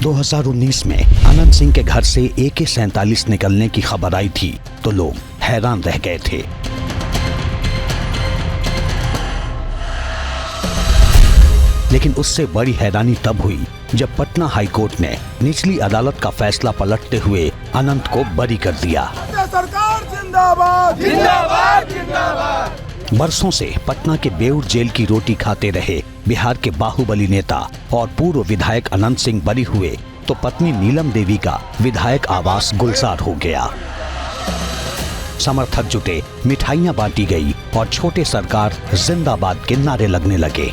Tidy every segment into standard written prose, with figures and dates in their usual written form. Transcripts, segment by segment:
2019 में अनंत सिंह के घर से AK-47 निकलने की खबर आई थी तो लोग हैरान रह गए थे। लेकिन उससे बड़ी हैरानी तब हुई जब पटना हाईकोर्ट ने निचली अदालत का फैसला पलटते हुए अनंत को बरी कर दिया। सरकार जिंदाबाद जिंदाबाद जिंदाबाद। बरसों से पटना के बेउर जेल की रोटी खाते रहे बिहार के बाहुबली नेता और पूर्व विधायक अनंत सिंह बरी हुए तो पत्नी नीलम देवी का विधायक आवास गुलजार हो गया। समर्थक जुटे, मिठाइयां बांटी गई और छोटे सरकार जिंदाबाद के नारे लगने लगे।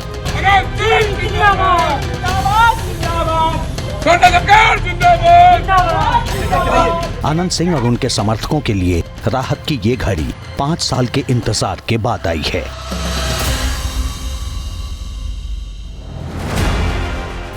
अनंत सिंह और उनके समर्थकों के लिए राहत की ये घड़ी 5 साल के इंतजार के बाद आई है।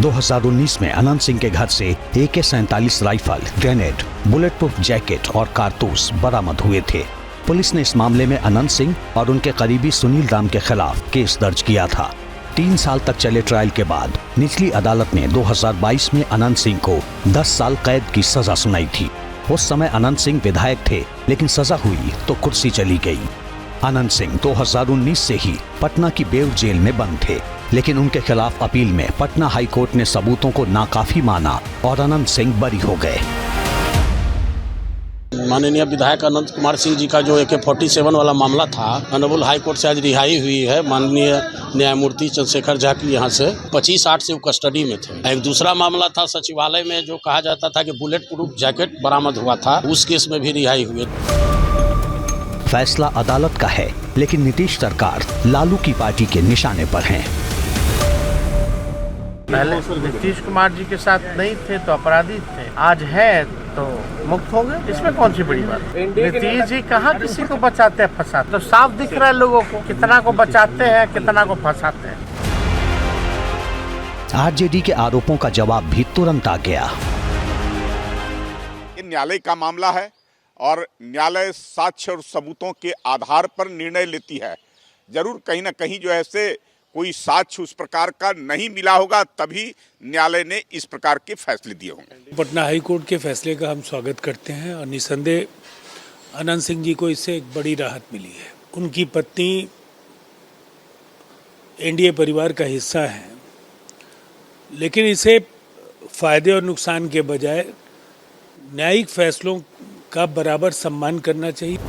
2019 में अनंत सिंह के घर से AK-47 rifle, grenade, bullet proof jacket और कारतूस बरामद हुए थे। पुलिस ने इस मामले में अनंत सिंह और उनके करीबी सुनील राम के खिलाफ केस दर्ज किया था। 3 साल तक चले ट्रायल के बाद निचली अदालत ने 2022 में अनंत सिंह को 10 साल कैद की सजा सुनाई थी। उस समय अनंत सिंह विधायक थे, लेकिन सजा हुई तो कुर्सी चली गई। अनंत सिंह 2019 से ही पटना की बेउर जेल में बंद थे, लेकिन उनके खिलाफ अपील में पटना हाईकोर्ट ने सबूतों को नाकाफी माना और अनंत सिंह बरी हो गए। माननीय विधायक अनंत कुमार सिंह जी का जो AK-47 वाला मामला था, ऑनरेबल हाई कोर्ट से आज रिहाई हुई है। माननीय न्यायमूर्ति चंद्रशेखर झा की यहाँ से 25/8 से वो कस्टडी में थे। एक दूसरा मामला था सचिवालय में जो कहा जाता था कि बुलेट प्रूफ जैकेट बरामद हुआ था, उस केस में भी रिहाई हुई। फैसला अदालत का है, लेकिन नीतीश सरकार लालू की पार्टी के निशाने पर है। पहले नीतीश कुमार जी के साथ नहीं थे तो अपराधी थे, आज है तो मुक्त हो गए। इसमें कौन सी बड़ी बात? नीतीश जी कहाँ किसी को बचाते हैं फंसाते, तो साफ दिख रहा है लोगों को कितना को बचाते हैं कितना को फंसाते हैं। आरजेडी के आरोपों का जवाब भी तुरंत आ गया। ये न्यायालय का मामला है और न्यायालय साक्ष्य और सबूतों के आधार पर निर्णय लेती है। जरूर कहीं ना कहीं जो है से कोई साक्ष्य उस प्रकार का नहीं मिला होगा, तभी न्यायालय ने इस प्रकार के फैसले दिए होंगे। पटना हाई कोर्ट के फैसले का हम स्वागत करते हैं और निसंदेह अनंत सिंह जी को इससे एक बड़ी राहत मिली है। उनकी पत्नी NDA परिवार का हिस्सा है, लेकिन इसे फायदे और नुकसान के बजाय न्यायिक फैसलों का बराबर सम्मान करना चाहिए।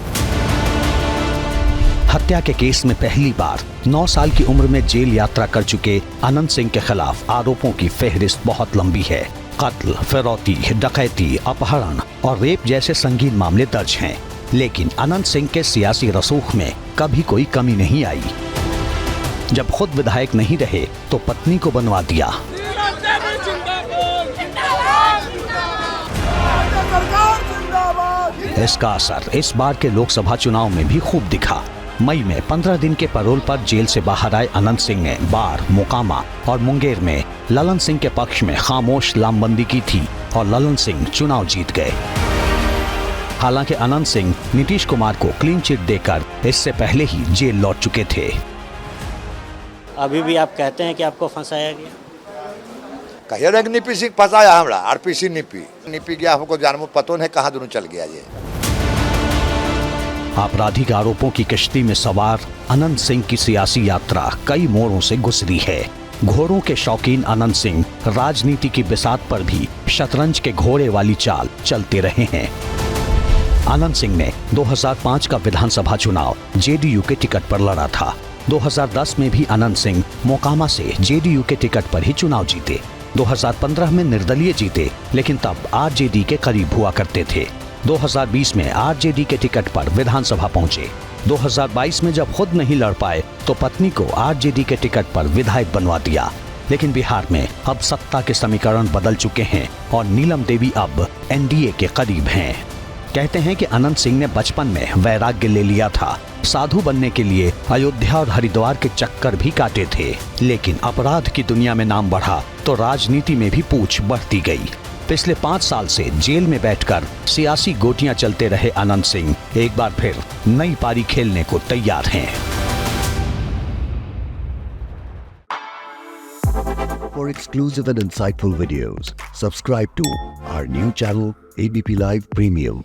हत्या के केस में पहली बार 9 साल की उम्र में जेल यात्रा कर चुके अनंत सिंह के खिलाफ आरोपों की फेहरिस्त बहुत लंबी है। कत्ल, फिरौती, डकैती, अपहरण और रेप जैसे संगीन मामले दर्ज हैं, लेकिन अनंत सिंह के सियासी रसूख में कभी कोई कमी नहीं आई। जब खुद विधायक नहीं रहे तो पत्नी को बनवा दिया। इसका असर इस बार के लोकसभा चुनाव में भी खूब दिखा। मई में 15 दिन के पैरोल पर जेल से बाहर आए अनंत सिंह ने बाढ़, मोकामा और मुंगेर में ललन सिंह के पक्ष में खामोश लामबंदी की थी और ललन सिंह चुनाव जीत गए। हालांकि अनंत सिंह नीतीश कुमार को क्लीन चिट देकर इससे पहले ही जेल लौट चुके थे। अभी भी आप कहते हैं कि आपको फंसाया गया? कहिए नीपी सिंह फंसाया हमरा, RPC नीपी गया, हमको जानबूझ पतो नहीं कहाँ दोनों चल गया। ये आपराधिक आरोपों की कश्ती में सवार अनंत सिंह की सियासी यात्रा कई मोड़ों से गुजरी है। घोड़ों के शौकीन अनंत सिंह राजनीति की बिसात पर भी शतरंज के घोड़े वाली चाल चलते रहे हैं। अनंत सिंह ने 2005 का विधानसभा चुनाव JDU के टिकट पर लड़ा था। 2010 में भी अनंत सिंह मोकामा से JDU के टिकट पर ही चुनाव जीते। 2015 में निर्दलीय जीते, लेकिन तब RJD के करीब हुआ करते थे। 2020 में RJD के टिकट पर विधानसभा पहुंचे। 2022 में जब खुद नहीं लड़ पाए तो पत्नी को RJD के टिकट पर विधायक बनवा दिया। लेकिन बिहार में अब सत्ता के समीकरण बदल चुके हैं और नीलम देवी अब NDA के करीब हैं। कहते हैं कि अनंत सिंह ने बचपन में वैराग्य ले लिया था। साधु बनने के लिए अयोध्या और हरिद्वार के चक्कर भी काटे थे, लेकिन अपराध की दुनिया में नाम बढ़ा तो राजनीति में भी पूछ बढ़ती गई। पिछले 5 साल से जेल में बैठकर सियासी गोटियां चलते रहे अनंत सिंह एक बार फिर नई पारी खेलने को तैयार हैं। For exclusive and insightful videos, subscribe to our new channel ABP Live Premium.